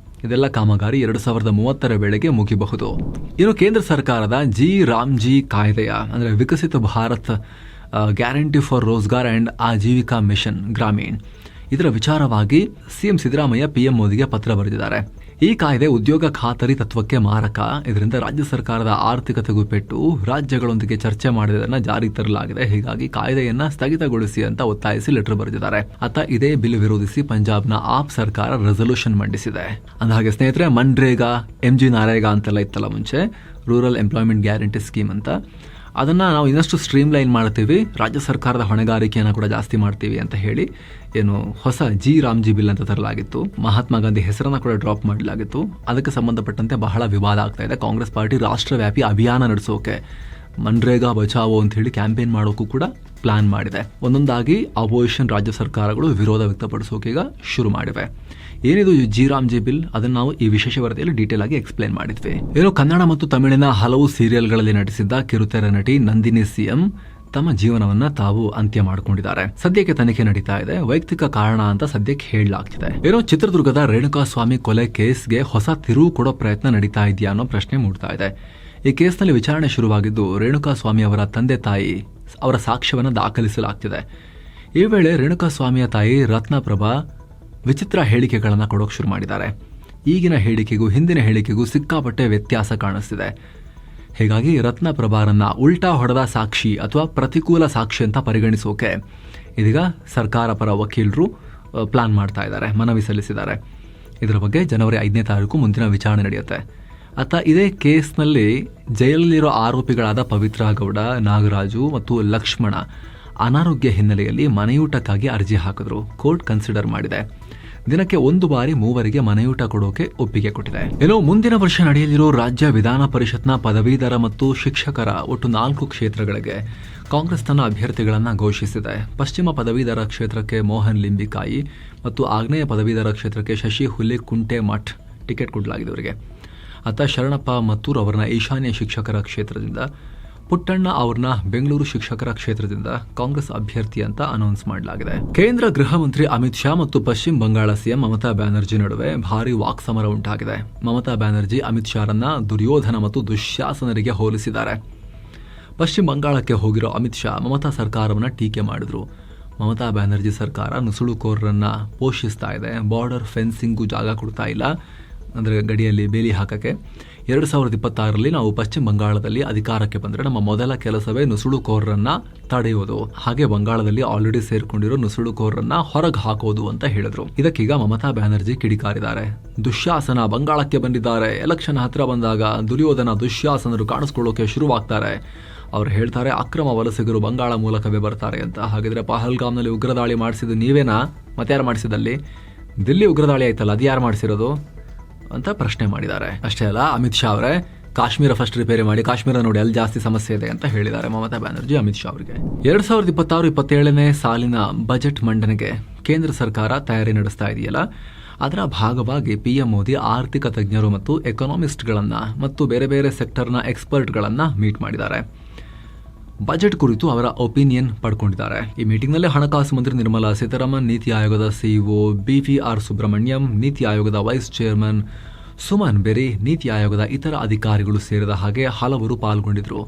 ಇದೆಲ್ಲ ಕಾಮಗಾರಿ 2030ರ ವೇಳೆಗೆ ಮುಗಿಬಹುದು. ಇನ್ನು ಕೇಂದ್ರ ಸರ್ಕಾರದ ರಾಮ್ಜಿ ಕಾಯ್ದೆಯ ಅಂದರೆ Viksit Bharat guarantee for Rozgar and Ajeevika mission Gramin, ಇದರ ವಿಚಾರವಾಗಿ ಸಿಎಂ ಸಿದ್ದರಾಮಯ್ಯ PM ಮೋದಿಗೆ ಪತ್ರ ಬರೆದಿದ್ದಾರೆ. ಈ ಕಾಯ್ದೆ ಉದ್ಯೋಗ ಖಾತರಿ ತತ್ವಕ್ಕೆ ಮಾರಕ. ಇದರಿಂದ ರಾಜ್ಯ ಸರ್ಕಾರದ ಆರ್ಥಿಕತೆಗೂ ಪೆಟ್ಟು. ರಾಜ್ಯಗಳೊಂದಿಗೆ ಚರ್ಚೆ ಮಾಡಿದನ್ನು ಜಾರಿ ತರಲಾಗಿದೆ. ಹೀಗಾಗಿ ಕಾಯ್ದೆಯನ್ನ ಸ್ಥಗಿತಗೊಳಿಸಿ ಅಂತ ಒತ್ತಾಯಿಸಿ ಲೆಟರ್ ಬರೆದಿದ್ದಾರೆ. ಇದೇ ಬಿಲ್ ವಿರೋಧಿಸಿ ಪಂಜಾಬ್ನ ಆಪ್ ಸರ್ಕಾರ ರೆಸಲ್ಯೂಷನ್ ಮಂಡಿಸಿದೆ. ಅಂದಹಾಗೆ ಸ್ನೇಹಿತರೆ, ಮನ್ರೇಗಾ, MG ನರೇಗಾ ಅಂತೆಲ್ಲ ಇತ್ತಲ್ಲ ಮುಂಚೆ, ರೂರಲ್ ಎಂಪ್ಲಾಯ್ಮೆಂಟ್ ಗ್ಯಾರಂಟಿ ಸ್ಕೀಮ್ ಅಂತ, ಅದನ್ನು ನಾವು ಇನ್ನಷ್ಟು ಸ್ಟ್ರೀಮ್ ಲೈನ್ ಮಾಡ್ತೀವಿ, ರಾಜ್ಯ ಸರ್ಕಾರದ ಹೊಣೆಗಾರಿಕೆಯನ್ನು ಕೂಡ ಜಾಸ್ತಿ ಮಾಡ್ತೀವಿ ಅಂತ ಹೇಳಿ ಏನು ಹೊಸ ರಾಮ್ಜಿ ಬಿಲ್ ಅಂತ ತರಲಾಗಿತ್ತು. ಮಹಾತ್ಮ ಗಾಂಧಿ ಹೆಸರನ್ನು ಕೂಡ ಡ್ರಾಪ್ ಮಾಡಲಾಗಿತ್ತು. ಅದಕ್ಕೆ ಸಂಬಂಧಪಟ್ಟಂತೆ ಬಹಳ ವಿವಾದ ಆಗ್ತಾ ಇದೆ. ಕಾಂಗ್ರೆಸ್ ಪಾರ್ಟಿ ರಾಷ್ಟ್ರವ್ಯಾಪಿ ಅಭಿಯಾನ ನಡೆಸೋಕೆ ಮನ್ರೇಗಾ ಬಚಾವೋ ಅಂತ ಹೇಳಿ ಕ್ಯಾಂಪೇನ್ ಮಾಡೋಕ್ಕೂ ಕೂಡ ಪ್ಲಾನ್ ಮಾಡಿದೆ. ಒಂದೊಂದಾಗಿ ಅಪೋಸಿಷನ್ ರಾಜ್ಯ ಸರ್ಕಾರಗಳು ವಿರೋಧ ವ್ಯಕ್ತಪಡಿಸೋಕೆ ಈಗ ಶುರು ಮಾಡಿವೆ. ಏನಿದು ರಾಮ್ಜಿ ಬಿಲ್, ಅದನ್ನು ನಾವು ಈ ವಿಶೇಷ ವರದಿಯಲ್ಲಿ ಡೀಟೇಲ್ ಆಗಿ ಎಕ್ಸ್ಪ್ಲೇನ್ ಮಾಡಿದ್ವಿ. ಏನು ಕನ್ನಡ ಮತ್ತು ತಮಿಳಿನ ಹಲವು ಸೀರಿಯಲ್ಗಳಲ್ಲಿ ನಟಿಸಿದ್ದ ಕಿರುತೆರೆ ನಟಿ ನಂದಿನಿ CM ತಮ್ಮ ಜೀವನವನ್ನ ತಾವು ಅಂತ್ಯ ಮಾಡಿಕೊಂಡಿದ್ದಾರೆ. ಸದ್ಯಕ್ಕೆ ತನಿಖೆ ನಡೀತಾ ಇದೆ. ವೈಯಕ್ತಿಕ ಕಾರಣ ಅಂತ ಸದ್ಯಕ್ಕೆ ಹೇಳಲಾಗ್ತಿದೆ. ಏನೋ ಚಿತ್ರದುರ್ಗದ ರೇಣುಕಾಸ್ವಾಮಿ ಕೊಲೆ ಕೇಸ್ಗೆ ಹೊಸ ತಿರುವು ಕೊಡೋ ಪ್ರಯತ್ನ ನಡೀತಾ ಇದೆಯಾ ಅನ್ನೋ ಪ್ರಶ್ನೆ ಮೂಡ್ತಾ ಇದೆ. ಈ ಕೇಸ್ನಲ್ಲಿ ವಿಚಾರಣೆ ಶುರುವಾಗಿದ್ದು ರೇಣುಕಾಸ್ವಾಮಿ ಅವರ ತಂದೆ ತಾಯಿ ಅವರ ಸಾಕ್ಷ್ಯವನ್ನು ದಾಖಲಿಸಲಾಗ್ತಿದೆ. ಈ ವೇಳೆ ರೇಣುಕಾಸ್ವಾಮಿಯ ತಾಯಿ ರತ್ನಪ್ರಭಾ ವಿಚಿತ್ರ ಹೇಳಿಕೆಗಳನ್ನು ಕೊಡೋಕೆ ಶುರು ಮಾಡಿದ್ದಾರೆ. ಈಗಿನ ಹೇಳಿಕೆಗೂ ಹಿಂದಿನ ಹೇಳಿಕೆಗೂ ಸಿಕ್ಕಾಪಟ್ಟೆ ವ್ಯತ್ಯಾಸ ಕಾಣಿಸ್ತಿದೆ. ಹೀಗಾಗಿ ರತ್ನಪ್ರಭಾರನ್ನ ಉಲ್ಟಾ ಹೊಡೆದ ಸಾಕ್ಷಿ ಅಥವಾ ಪ್ರತಿಕೂಲ ಸಾಕ್ಷಿ ಅಂತ ಪರಿಗಣಿಸೋಕೆ ಇದೀಗ ಸರ್ಕಾರ ಪರ ವಕೀಲರು ಪ್ಲಾನ್ ಮಾಡ್ತಾ ಇದ್ದಾರೆ, ಮನವಿ ಸಲ್ಲಿಸಿದ್ದಾರೆ. ಇದರ ಬಗ್ಗೆ ಜನವರಿ 5ನೇ ತಾರೀಕು ಮುಂದಿನ ವಿಚಾರಣೆ ನಡೆಯುತ್ತೆ. ಇದೇ ಕೇಸ್ನಲ್ಲಿ ಜೈಲಲ್ಲಿರೋ ಆರೋಪಿಗಳಾದ ಪವಿತ್ರ ಗೌಡ, ನಾಗರಾಜು ಮತ್ತು ಲಕ್ಷ್ಮಣ ಅನಾರೋಗ್ಯ ಹಿನ್ನೆಲೆಯಲ್ಲಿ ಮನೆಯೂಟಕ್ಕಾಗಿ ಅರ್ಜಿ ಹಾಕಿದ್ರು. ಕೋರ್ಟ್ ಕನ್ಸಿಡರ್ ಮಾಡಿದೆ. ದಿನಕ್ಕೆ 1 ಬಾರಿ 3 ಮನೆಯೂಟ ಕೊಡೋಕೆ ಒಪ್ಪಿಗೆ ಕೊಟ್ಟಿದೆ. ಏನೋ ಮುಂದಿನ ವರ್ಷ ನಡೆಯಲಿರೋ ರಾಜ್ಯ ವಿಧಾನ ಪರಿಷತ್ನ ಪದವೀಧರ ಮತ್ತು ಶಿಕ್ಷಕರ ಒಟ್ಟು 4 ಕ್ಷೇತ್ರಗಳಿಗೆ ಕಾಂಗ್ರೆಸ್ ತನ್ನ ಅಭ್ಯರ್ಥಿಗಳನ್ನು ಘೋಷಿಸಿದೆ. ಪಶ್ಚಿಮ ಪದವೀಧರ ಕ್ಷೇತ್ರಕ್ಕೆ ಮೋಹನ್ ಲಿಂಬಿಕಾಯಿ ಮತ್ತು ಆಗ್ನೇಯ ಪದವೀಧರ ಕ್ಷೇತ್ರಕ್ಕೆ ಶಶಿ ಹುಲಿಕುಂಟೆ ಮಠ್ ಟಿಕೆಟ್ ಕೊಡಲಾಗಿದೆ ಅವರಿಗೆ. ಶರಣಪ್ಪ ಮತ್ತೂರ್ ಅವರನ್ನ ಈಶಾನ್ಯ ಶಿಕ್ಷಕರ ಕ್ಷೇತ್ರದಿಂದ, ಪುಟ್ಟಣ್ಣ ಅವ್ರನ್ನ ಬೆಂಗಳೂರು ಶಿಕ್ಷಕರ ಕ್ಷೇತ್ರದಿಂದ ಕಾಂಗ್ರೆಸ್ ಅಭ್ಯರ್ಥಿ ಅಂತ ಅನೌನ್ಸ್ ಮಾಡಲಾಗಿದೆ. ಕೇಂದ್ರ ಗೃಹ ಮಂತ್ರಿ ಅಮಿತ್ ಶಾ ಮತ್ತು ಪಶ್ಚಿಮ ಬಂಗಾಳ ಸಿಎಂ ಮಮತಾ ಬ್ಯಾನರ್ಜಿ ನಡುವೆ ಭಾರಿ ವಾಕ್ಸಮರ ಉಂಟಾಗಿದೆ. ಮಮತಾ ಬ್ಯಾನರ್ಜಿ ಅಮಿತ್ ಶಾರನ್ನ ದುರ್ಯೋಧನ ಮತ್ತು ದುಶ್ಯಾಸನರಿಗೆ ಹೋಲಿಸಿದ್ದಾರೆ. ಪಶ್ಚಿಮ ಬಂಗಾಳಕ್ಕೆ ಹೋಗಿರೋ ಅಮಿತ್ ಶಾ ಮಮತಾ ಸರ್ಕಾರವನ್ನು ಟೀಕೆ ಮಾಡಿದ್ರು. ಮಮತಾ ಬ್ಯಾನರ್ಜಿ ಸರ್ಕಾರ ನುಸುಳುಕೋರರನ್ನ ಪೋಷಿಸ್ತಾ ಇದೆ, ಬಾರ್ಡರ್ ಫೆನ್ಸಿಂಗು ಜಾಗ ಕೊಡ್ತಾ ಇಲ್ಲ, ಅಂದರೆ ಗಡಿಯಲ್ಲಿ ಬೇಲಿ ಹಾಕಕ್ಕೆ. 2026ರಲ್ಲಿ ನಾವು ಪಶ್ಚಿಮ ಬಂಗಾಳದಲ್ಲಿ ಅಧಿಕಾರಕ್ಕೆ ಬಂದರೆ ನಮ್ಮ ಮೊದಲ ಕೆಲಸವೇ ನುಸುಳುಕೋರರನ್ನ ತಡೆಯೋದು, ಹಾಗೆ ಬಂಗಾಳದಲ್ಲಿ ಆಲ್ರೆಡಿ ಸೇರ್ಕೊಂಡಿರೋ ನುಸುಳುಕೋರರನ್ನ ಹೊರಗೆ ಹಾಕೋದು ಅಂತ ಹೇಳಿದ್ರು. ಇದಕ್ಕೀಗ ಮಮತಾ ಬ್ಯಾನರ್ಜಿ ಕಿಡಿಕಾರಿದ್ದಾರೆ. ದುಶ್ಯಾಸನ ಬಂಗಾಳಕ್ಕೆ ಬಂದಿದ್ದಾರೆ. ಎಲೆಕ್ಷನ್ ಹತ್ರ ಬಂದಾಗ ದುರ್ಯೋಧನ ದುಶ್ಯಾಸನರು ಕಾಣಿಸ್ಕೊಳ್ಳೋಕೆ ಶುರುವಾಗ್ತಾರೆ. ಅವ್ರು ಹೇಳ್ತಾರೆ ಅಕ್ರಮ ವಲಸಿಗರು ಬಂಗಾಳ ಮೂಲಕವೇ ಬರ್ತಾರೆ ಅಂತ. ಹಾಗಿದ್ರೆ ಪಹಲ್ಗಾಮ್ನಲ್ಲಿ ಉಗ್ರದಾಳಿ ಮಾಡಿಸಿದ್ದು ನೀವೇನಾ? ಮತ್ತಾರು ಮಾಡಿಸಿದಲ್ಲಿ? ದಿಲ್ಲಿ ಉಗ್ರದಾಳಿ ಆಯ್ತಲ್ಲ, ಅದು ಯಾರು ಮಾಡಿಸಿರೋದು ಅಂತ ಪ್ರಶ್ನೆ ಮಾಡಿದ್ದಾರೆ. ಅಷ್ಟೇ ಅಲ್ಲ, ಅಮಿತ್ ಶಾ ಅವರೇ ಕಾಶ್ಮೀರ ಫಸ್ಟ್ ರಿಪೇರಿ ಮಾಡಿ, ಕಾಶ್ಮೀರ ನೋಡಿ ಅಲ್ಲಿ ಜಾಸ್ತಿ ಸಮಸ್ಯೆ ಇದೆ ಅಂತ ಹೇಳಿದ್ದಾರೆ ಮಮತಾ ಬ್ಯಾನರ್ಜಿ ಅಮಿತ್ ಶಾ ಅವರಿಗೆ. 2026-27ನೇ ಸಾಲಿನ ಬಜೆಟ್ ಮಂಡನೆಗೆ ಕೇಂದ್ರ ಸರ್ಕಾರ ತಯಾರಿ ನಡೆಸ್ತಾ ಇದೆಯಲ್ಲ, ಅದರ ಭಾಗವಾಗಿ PM ಮೋದಿ ಆರ್ಥಿಕ ತಜ್ಞರು ಮತ್ತು ಎಕನಾಮಿಸ್ಟ್ಗಳನ್ನ ಮತ್ತು ಬೇರೆ ಬೇರೆ ಸೆಕ್ಟರ್ನ ಎಕ್ಸ್ಪರ್ಟ್ಗಳನ್ನ ಮೀಟ್ ಮಾಡಿದ್ದಾರೆ. ಬಜೆಟ್ ಕುರಿತು ಅವರ ಒಪಿನಿಯನ್ ಪಡ್ಕೊಂಡಿದ್ದಾರೆ. ಈ ಮೀಟಿಂಗ್ನಲ್ಲಿ ಹಣಕಾಸು ಮಂತ್ರಿ ನಿರ್ಮಲಾ ಸೀತಾರಾಮನ್, ನೀತಿ ಆಯೋಗದ CEO BVR ಸುಬ್ರಹ್ಮಣ್ಯಂ, ನೀತಿ ಆಯೋಗದ ವೈಸ್ ಚೇರ್ಮನ್ ಸುಮನ್ ಬೆರಿ, ನೀತಿ ಆಯೋಗದ ಇತರ ಅಧಿಕಾರಿಗಳು ಸೇರಿದ ಹಾಗೆ ಹಲವರು ಪಾಲ್ಗೊಂಡಿದ್ರು.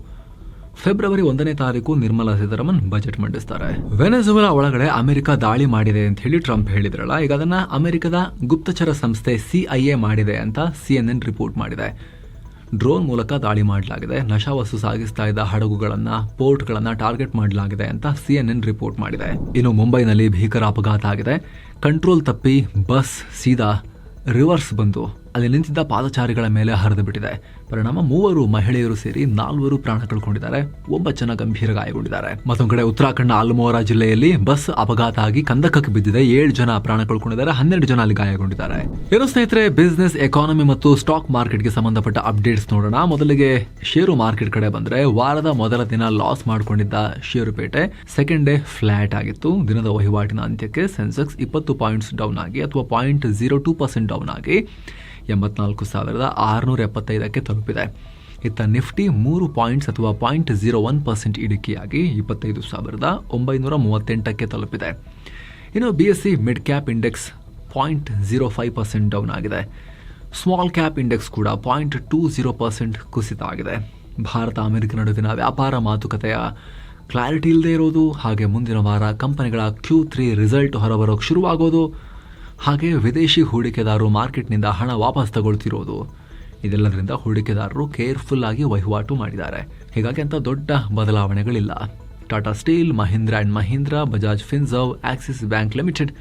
ಫೆಬ್ರವರಿ 1ನೇ ತಾರೀಕು ನಿರ್ಮಲಾ ಸೀತಾರಾಮನ್ ಬಜೆಟ್ ಮಂಡಿಸ್ತಾರೆ. ವೆನೆಜುವೆಲಾ ಒಳಗಡೆ ಅಮೆರಿಕ ದಾಳಿ ಮಾಡಿದೆ ಅಂತ ಹೇಳಿ ಟ್ರಂಪ್ ಹೇಳಿದ್ರಲ್ಲ, ಈಗ ಅದನ್ನ ಅಮೆರಿಕದ ಗುಪ್ತಚರ ಸಂಸ್ಥೆ CIA ಮಾಡಿದೆ ಅಂತ CNN ರಿಪೋರ್ಟ್ ಮಾಡಿದೆ. ಡ್ರೋನ್ ಮೂಲಕ ದಾಳಿ ಮಾಡಲಾಗಿದೆ. ನಶಾವಸ್ತು ಸಾಗಿಸ್ತಾ ಇದ್ದ ಹಡಗುಗಳನ್ನ, ಪೋರ್ಟ್ಗಳನ್ನ ಟಾರ್ಗೆಟ್ ಮಾಡಲಾಗಿದೆ ಅಂತ CNN ರಿಪೋರ್ಟ್ ಮಾಡಿದೆ. ಇನ್ನು ಮುಂಬೈನಲ್ಲಿ ಭೀಕರ ಅಪಘಾತ ಆಗಿದೆ. ಕಂಟ್ರೋಲ್ ತಪ್ಪಿ ಬಸ್ ಸೀದಾ ರಿವರ್ಸ್ ಬಂದು ಅಲ್ಲಿ ನಿಂತಿದ್ದ ಪಾದಚಾರಿಗಳ ಮೇಲೆ ಹರಿದು ಬಿಟ್ಟಿದೆ. ಪರಿಣಾಮ 3 ಮಹಿಳೆಯರು ಸೇರಿ 4 ಪ್ರಾಣ ಕಳ್ಕೊಂಡಿದ್ದಾರೆ, 9 ಜನ ಗಂಭೀರ ಗಾಯಗೊಂಡಿದ್ದಾರೆ. ಮತ್ತೊಂದು ಕಡೆ ಉತ್ತರಾಖಂಡ ಆಲ್ಮೋರಾ ಜಿಲ್ಲೆಯಲ್ಲಿ ಬಸ್ ಅಪಘಾತ ಆಗಿ ಕಂದಕಕ್ಕೆ ಬಿದ್ದಿದೆ, 7 ಜನ ಪ್ರಾಣ ಕಳ್ಕೊಂಡಿದ್ದಾರೆ, 12 ಜನ ಅಲ್ಲಿ ಗಾಯಗೊಂಡಿದ್ದಾರೆ. ಏನು ಸ್ನೇಹಿತರೆ, ಬಿಸಿನೆಸ್, ಎಕಾನಮಿ ಮತ್ತು ಸ್ಟಾಕ್ ಮಾರ್ಕೆಟ್ಗೆ ಸಂಬಂಧಪಟ್ಟ ಅಪ್ಡೇಟ್ಸ್ ನೋಡೋಣ. ಮೊದಲಿಗೆ ಷೇರು ಮಾರ್ಕೆಟ್ ಕಡೆ ಬಂದ್ರೆ, ವಾರದ ಮೊದಲ ದಿನ ಲಾಸ್ ಮಾಡಿಕೊಂಡಿದ್ದ ಷೇರುಪೇಟೆ ಸೆಕೆಂಡ್ ಡೇ ಫ್ಲಾಟ್ ಆಗಿತ್ತು. ದಿನದ ವಹಿವಾಟಿನ ಅಂತ್ಯಕ್ಕೆ ಸೆನ್ಸೆಕ್ಸ್ 20 ಪಾಯಿಂಟ್ಸ್ ಡೌನ್ ಆಗಿ ಅಥವಾ 0.02% ಡೌನ್ ಆಗಿ 84,675ಕ್ಕೆ ತಲುಪಿದೆ. ಇತ್ತ ನಿಫ್ಟಿ 3 ಪಾಯಿಂಟ್ಸ್ ಅಥವಾ 0.01% ಇಳಿಕೆಯಾಗಿ 25,938ಕ್ಕೆ ತಲುಪಿದೆ. ಇನ್ನು BSE mid cap index 0.05% down ಆಗಿದೆ. ಸ್ಮಾಲ್ ಕ್ಯಾಪ್ ಇಂಡೆಕ್ಸ್ ಕೂಡ 0.20% ಕುಸಿತ ಆಗಿದೆ. ಭಾರತ ಅಮೆರಿಕ ನಡುವಿನ ವ್ಯಾಪಾರ ಮಾತುಕತೆಯ ಕ್ಲಾರಿಟಿ ಇಲ್ಲದೆ ಇರೋದು, ಹಾಗೆ ಮುಂದಿನ ವಾರ ಕಂಪನಿಗಳ Q3 ರಿಸಲ್ಟ್ ಹೊರಬರೋಕೆ ಶುರುವಾಗೋದು, ಹಾಗೆ ವಿದೇಶಿ ಹೂಡಿಕೆದಾರರು ಮಾರ್ಕೆಟ್ನಿಂದ ಹಣ ವಾಪಸ್ ತಗೊಳ್ತಿರೋದು, ಇದೆಲ್ಲದರಿಂದ ಹೂಡಿಕೆದಾರರು ಕೇರ್ಫುಲ್ ಆಗಿ ವಹಿವಾಟು ಮಾಡಿದ್ದಾರೆ. ಹೀಗಾಗಿ ಅಂತ ದೊಡ್ಡ ಬದಲಾವಣೆಗಳಿಲ್ಲ. Tata steel, Mahindra and Mahindra, Bajaj Finserv, Axis bank limited,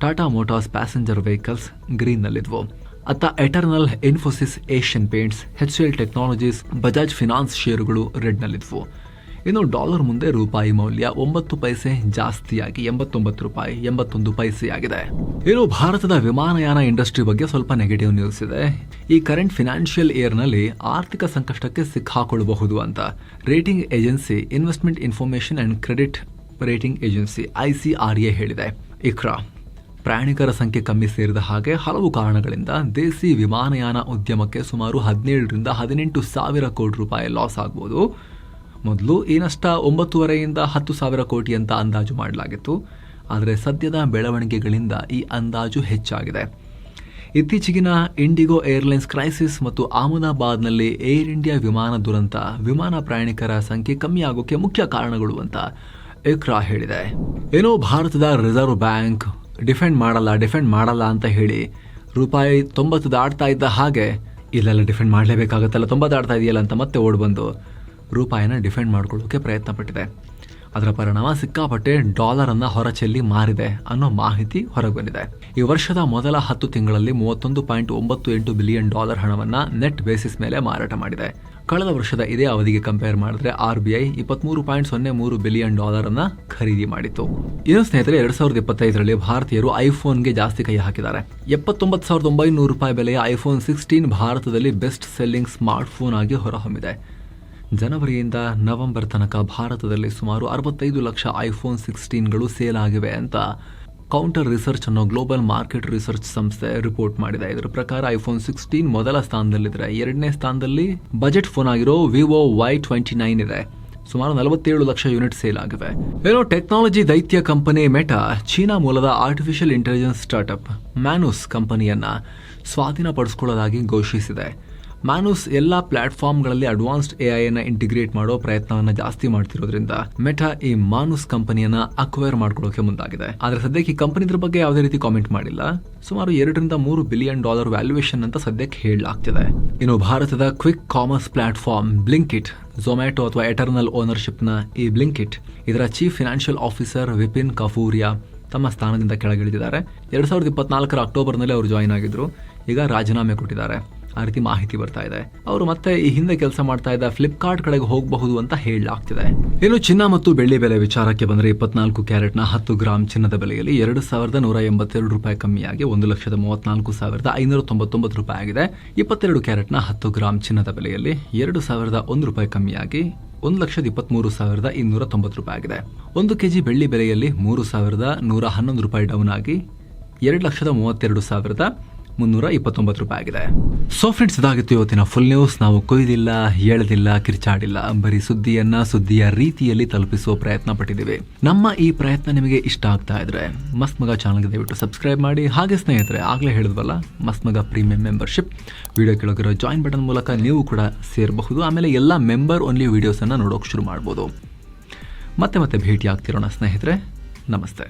Tata motors passenger vehicles ಗ್ರೀನ್ನಲ್ಲಿದ್ವು. ಅತ್ತ Eternal, Infosys, Asian paints, HCL technologies, Bajaj finance ಷೇರುಗಳು ರೆಡ್ನಲ್ಲಿದ್ವು. ಇನ್ನು ಡಾಲರ್ ಮುಂದೆ ರೂಪಾಯಿ ಮೌಲ್ಯ 9 ಪೈಸೆ ಜಾಸ್ತಿಯಾಗಿ 89 ರೂಪಾಯಿ 81 ಪೈಸೆ ಆಗಿದೆ. ಇನ್ನು ಭಾರತದ ವಿಮಾನಯಾನ ಇಂಡಸ್ಟ್ರಿ ಬಗ್ಗೆ ಸ್ವಲ್ಪ ನೆಗೆಟಿವ್ ನ್ಯೂಸ್ ಇದೆ. ಈ ಕರೆಂಟ್ ಫಿನಾನ್ಷಿಯಲ್ ಇಯರ್ನಲ್ಲಿ ಆರ್ಥಿಕ ಸಂಕಷ್ಟಕ್ಕೆ ಸಿಕ್ಕಾಕೊಳ್ಳಬಹುದು ಅಂತ rating agency investment information and credit rating agency ICRA ಹೇಳಿದೆ. ಇಕ್ರಾ ಪ್ರಯಾಣಿಕರ ಸಂಖ್ಯೆ ಕಮ್ಮಿ ಸೇರಿದ ಹಾಗೆ ಹಲವು ಕಾರಣಗಳಿಂದ ದೇಸಿ ವಿಮಾನಯಾನ ಉದ್ಯಮಕ್ಕೆ ಸುಮಾರು 17ರಿಂದ 18 ಸಾವಿರ ಕೋಟಿ ರೂಪಾಯಿ ಲಾಸ್ ಆಗ್ಬೋದು. ಮೊದಲು ಈ ನಷ್ಟ 9.5ರಿಂದ 10 ಸಾವಿರ ಕೋಟಿ ಅಂತ ಅಂದಾಜು ಮಾಡಲಾಗಿತ್ತು. ಆದರೆ ಸದ್ಯದ ಬೆಳವಣಿಗೆಗಳಿಂದ ಈ ಅಂದಾಜು ಹೆಚ್ಚಾಗಿದೆ. ಇತ್ತೀಚೆಗಿನ ಇಂಡಿಗೋ ಏರ್ಲೈನ್ಸ್ ಕ್ರೈಸಿಸ್ ಮತ್ತು ಅಹಮದಾಬಾದ್ನಲ್ಲಿ ಏರ್ ಇಂಡಿಯಾ ವಿಮಾನ ದುರಂತ ವಿಮಾನ ಪ್ರಯಾಣಿಕರ ಸಂಖ್ಯೆ ಕಮ್ಮಿ ಆಗೋಕ್ಕೆ ಮುಖ್ಯ ಕಾರಣಗಳು ಅಂತ ಇಕ್ರಾ ಹೇಳಿದೆ. ಏನೋ ಭಾರತದ ರಿಸರ್ವ್ ಬ್ಯಾಂಕ್ ಡಿಫೆಂಡ್ ಮಾಡಲ್ಲ ಅಂತ ಹೇಳಿ ರೂಪಾಯಿ 90 ದಾಟ್ತಾ ಇದ್ದ ಹಾಗೆ ಇಲ್ಲೆಲ್ಲ ಡಿಫೆಂಡ್ ಮಾಡಲೇಬೇಕಾಗತ್ತಲ್ಲ, 90 ದಾಟ್ತಾ ಇದೆಯಲ್ಲ ಅಂತ ಮತ್ತೆ ಓಡ್ಬಂದು ರೂಪಾಯಿನ ಡಿಫೆಂಡ್ ಮಾಡ್ಕೊಳ್ಳೋಕೆ ಪ್ರಯತ್ನ ಪಟ್ಟಿದೆ. ಅದರ ಪರಿಣಾಮ ಸಿಕ್ಕಾಪಟ್ಟೆ ಡಾಲರನ್ನು ಹೊರಚೆಲ್ಲಿ ಮಾರಿದೆ ಅನ್ನೋ ಮಾಹಿತಿ ಹೊರಗೆ ಬಂದಿದೆ. ಈ ವರ್ಷದ ಮೊದಲ 10 ತಿಂಗಳಲ್ಲಿ $31.98 ಬಿಲಿಯನ್ ಹಣವನ್ನು ನೆಟ್ ಬೇಸಿಸ್ ಮೇಲೆ ಮಾರಾಟ ಮಾಡಿದೆ. ಕಳೆದ ವರ್ಷದ ಇದೇ ಅವಧಿಗೆ ಕಂಪೇರ್ ಮಾಡಿದ್ರೆ RBI $23.03 ಬಿಲಿಯನ್ ಅನ್ನ ಖರೀದಿ ಮಾಡಿತ್ತು. ಇನ್ನು ಸ್ನೇಹಿತರೆ, 2025ರಲ್ಲಿ ಭಾರತೀಯರು ಐಫೋನ್ಗೆ ಜಾಸ್ತಿ ಕೈ ಹಾಕಿದ್ದಾರೆ. 79,900 ರೂಪಾಯಿ ಬೆಲೆಯ iPhone 16 ಭಾರತದಲ್ಲಿ ಬೆಸ್ಟ್ ಸೆಲ್ಲಿಂಗ್ ಸ್ಮಾರ್ಟ್ ಫೋನ್ ಆಗಿ ಹೊರಹೊಮ್ಮಿದೆ. ಜನವರಿಯಿಂದ ನವೆಂಬರ್ ತನಕ ಭಾರತದಲ್ಲಿ ಸುಮಾರು 65 ಲಕ್ಷ iPhone 16ಗಳು ಸೇಲ್ ಆಗಿವೆ ಅಂತ ಕೌಂಟರ್ ರಿಸರ್ಚ್ ಅನ್ನೋ ಗ್ಲೋಬಲ್ ಮಾರ್ಕೆಟ್ ರಿಸರ್ಚ್ ಸಂಸ್ಥೆ ರಿಪೋರ್ಟ್ ಮಾಡಿದೆ. ಇದರ ಪ್ರಕಾರ iPhone 16 ಮೊದಲ ಸ್ಥಾನದಲ್ಲಿದ್ರೆ, 2ನೇ ಸ್ಥಾನದಲ್ಲಿ ಬಜೆಟ್ ಫೋನ್ ಆಗಿರೋ Vivo Y29 ಇದೆ. ಸುಮಾರು 47 ಲಕ್ಷ ಯೂನಿಟ್ ಸೇಲ್ ಆಗಿವೆ. ಏನೋ ಟೆಕ್ನಾಲಜಿ ದೈತ್ಯ ಕಂಪನಿ ಮೆಟಾ ಚೀನಾ ಮೂಲದ ಆರ್ಟಿಫಿಷಿಯಲ್ ಇಂಟೆಲಿಜೆನ್ಸ್ ಸ್ಟಾರ್ಟ್ಅಪ್ ಮ್ಯಾನುಸ್ ಕಂಪನಿಯನ್ನ ಸ್ವಾಧೀನಪಡಿಸಿಕೊಳ್ಳೋದಾಗಿ ಘೋಷಿಸಿದೆ. ಮ್ಯಾನುಸ್ ಎಲ್ಲ ಪ್ಲಾಟ್ಫಾರ್ಮ್ಗಳಲ್ಲಿ ಅಡ್ವಾನ್ಸ್ಡ್ AI ಇಂಟಿಗ್ರೇಟ್ ಮಾಡೋ ಪ್ರಯತ್ನವನ್ನ ಜಾಸ್ತಿ ಮಾಡ್ತಿರೋದ್ರಿಂದ ಮೆಟಾ ಈ ಮಾನುಸ್ ಕಂಪನಿಯನ್ನ ಅಕ್ವೈರ್ ಮಾಡ್ಕೊಳ್ಳೋಕೆ ಮುಂದಾಗಿದೆ. ಆದ್ರೆ ಸದ್ಯಕ್ಕೆ ಈ ಕಂಪನಿದ್ರ ಬಗ್ಗೆ ಯಾವುದೇ ರೀತಿ ಕಾಮೆಂಟ್ ಮಾಡಿಲ್ಲ. ಸುಮಾರು $2-3 ಬಿಲಿಯನ್ ವ್ಯಾಲ್ಯೂಯೇಷನ್ ಅಂತ ಸದ್ಯಕ್ಕೆ ಹೇಳಲಾಗ್ತಿದೆ. ಇನ್ನು ಭಾರತದ quick commerce platform Blinkit, Zomato ಅಥವಾ ಎಟರ್ನಲ್ ಓನರ್ಶಿಪ್ನ ಈ ಬ್ಲಿಂಕಿಟ್ ಇದರ ಚೀಫ್ ಫಿನಾನ್ಷಿಯಲ್ ಆಫೀಸರ್ ವಿಪಿನ್ ಕಫೂರಿಯಾ ತಮ್ಮ ಸ್ಥಾನದಿಂದ ಕೆಳಗಿಳಿದಿದ್ದಾರೆ. 2024 ಅಕ್ಟೋಬರ್ನಲ್ಲಿ ಅವರು ಜಾಯಿನ್ ಆಗಿದ್ರು. ಈಗ ರಾಜೀನಾಮೆ ಕೊಟ್ಟಿದ್ದಾರೆ. ಆ ರೀತಿ ಮಾಹಿತಿ ಬರ್ತಾ ಇದೆ. ಅವರು ಮತ್ತೆ ಈ ಹಿಂದೆ ಕೆಲಸ ಮಾಡ್ತಾ ಇದ್ದ ಫ್ಲಿಪ್ಕಾರ್ಟ್ ಕಡೆಗೆ ಹೋಗಬಹುದು ಅಂತ ಹೇಳಲಾಗ್ತಿದೆ. ಇನ್ನು ಚಿನ್ನ ಮತ್ತು ಬೆಳ್ಳಿ ಬೆಲೆ ವಿಚಾರಕ್ಕೆ ಬಂದರೆ 24 ಕ್ಯಾರೆಟ್ನ 10 ಗ್ರಾಂ ಚಿನ್ನದ ಬೆಲೆಯಲ್ಲಿ 2,182 ರೂಪಾಯಿ ಕಮ್ಮಿಯಾಗಿ 1,34,599 ರೂಪಾಯಿ ಆಗಿದೆ. 22 ಕ್ಯಾರೆಟ್ನ 10 ಗ್ರಾಂ ಚಿನ್ನದ ಬೆಲೆಯಲ್ಲಿ 2,001 ರೂಪಾಯಿ ಕಮ್ಮಿಯಾಗಿ 1,23,290 ರೂಪಾಯಿ ಆಗಿದೆ. 1 ಕೆಜಿ ಬೆಳ್ಳಿ ಬೆಲೆಯಲ್ಲಿ 3,111 ರೂಪಾಯಿ ಡೌನ್ ಆಗಿ 2,32,329 ರೂಪಾಯಿ ಆಗಿದೆ. ಸೊ ಫ್ರೆಂಡ್ಸ್, ಇದಾಗಿತ್ತು ಇವತ್ತಿನ ಫುಲ್ ನ್ಯೂಸ್. ನಾವು ಕೊಯ್ದಿಲ್ಲ, ಹೇಳದಿಲ್ಲ, ಕಿರ್ಚಾಡಿಲ್ಲ, ಬರೀ ಸುದ್ದಿಯ ರೀತಿಯಲ್ಲಿ ತಲುಪಿಸುವ ಪ್ರಯತ್ನ ಪಟ್ಟಿದ್ದೀವಿ. ನಮ್ಮ ಈ ಪ್ರಯತ್ನ ನಿಮಗೆ ಇಷ್ಟ ಆಗ್ತಾ ಇದ್ರೆ ಮಸ್ತ್ ಮಗ ಚಾನಲ್ಗೆ ದಯವಿಟ್ಟು ಸಬ್ಸ್ಕ್ರೈಬ್ ಮಾಡಿ. ಹಾಗೆ ಸ್ನೇಹಿತರೆ, ಆಗಲೇ ಹೇಳಿದ್ವಲ್ಲ ಮಸ್ತ್ ಮಗ ಪ್ರೀಮಿಯಂ ಮೆಂಬರ್ಶಿಪ್, ವಿಡಿಯೋ ಕೆಳಗಿರೋ ಜಾಯಿನ್ ಬಟನ್ ಮೂಲಕ ನೀವು ಕೂಡ ಸೇರಬಹುದು. ಆಮೇಲೆ ಎಲ್ಲ ಮೆಂಬರ್ ಓನ್ಲಿ ವಿಡಿಯೋಸನ್ನು ನೋಡೋಕೆ ಶುರು ಮಾಡ್ಬೋದು. ಮತ್ತೆ ಭೇಟಿ ಆಗ್ತಿರೋಣ ಸ್ನೇಹಿತರೆ. ನಮಸ್ತೆ.